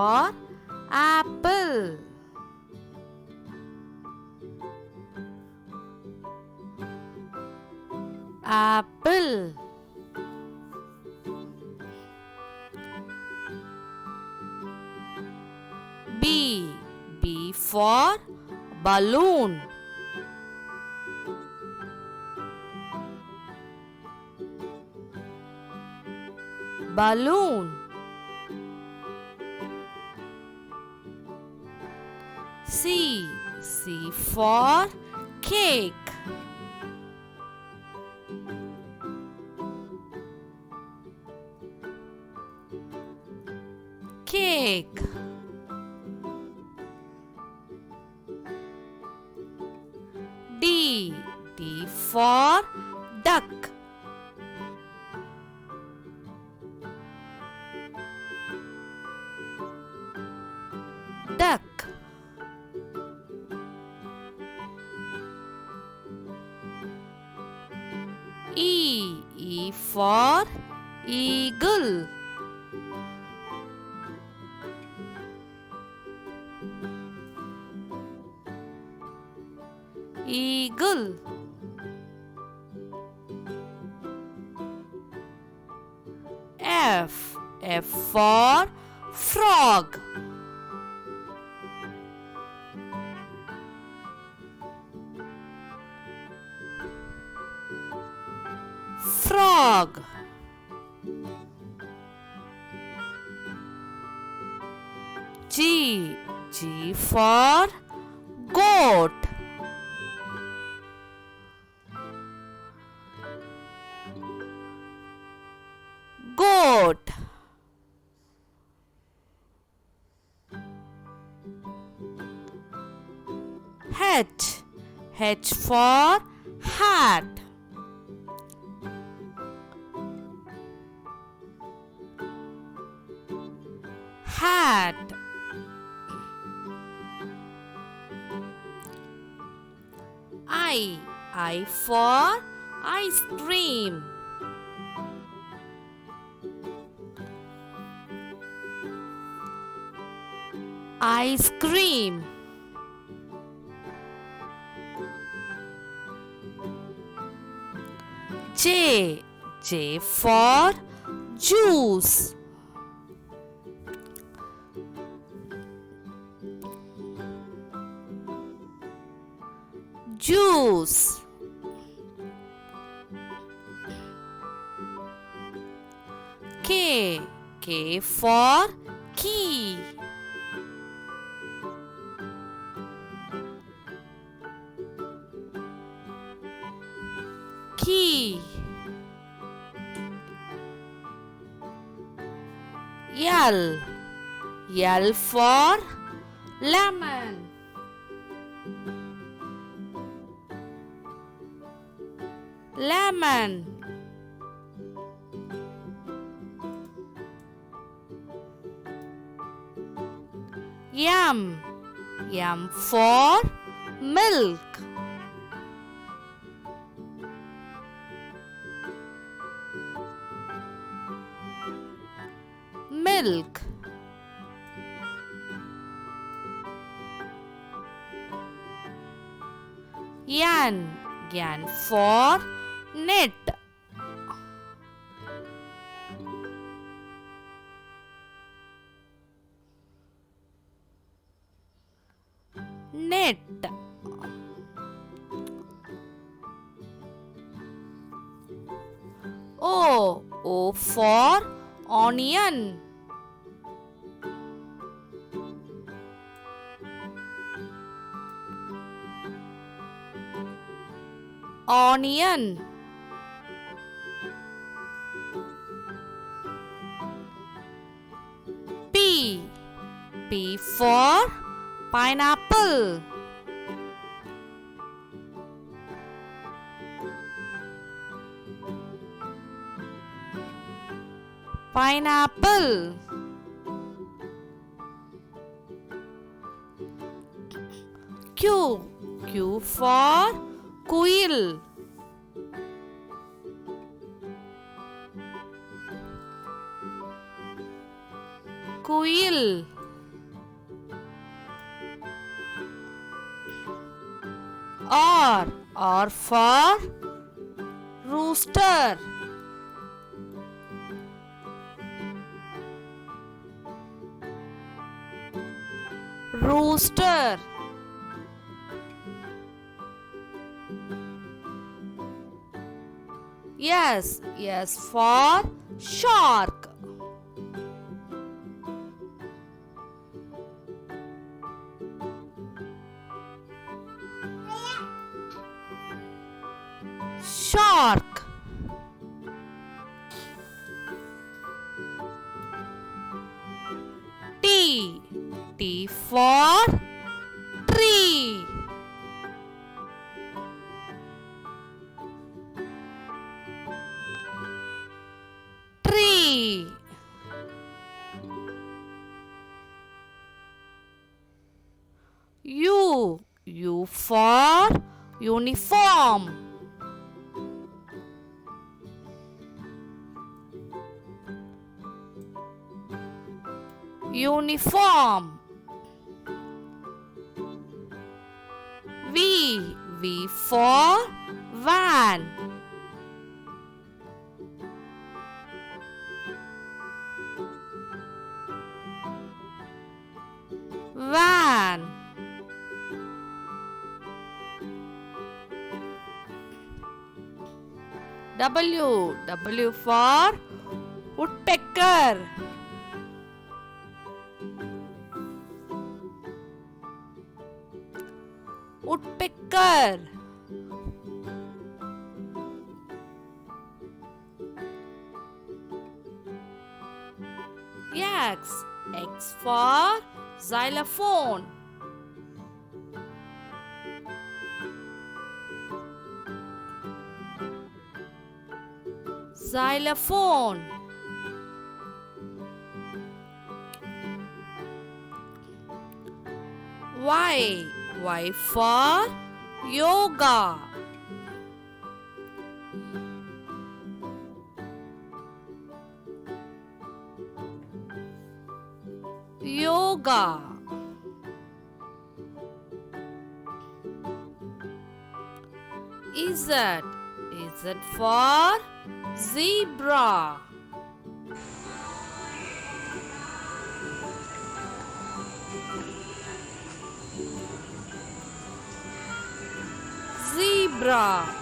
for apple. Apple. B for balloon. Balloon. C for cake. Cake. D for duck. Duck. E for eagle. Eagle. F for frog. Frog. G for goat. Goat. H for hat. Hat. I for ice cream. Ice cream. J for juice. Juice. K for key. Key. L for lemon. Lemon. M for milk. Milk. N for net. Net. O for onion. Onion. P for pineapple. Pineapple. Q for quail. Quail. R for rooster. Rooster. S for shark. Shark. T for tree. Tree. U for uniform. Uniform. V for van. Van. W for woodpecker. Woodpecker. X for xylophone. Xylophone. Y for yoga. Yoga. Z for zebra. Zebra.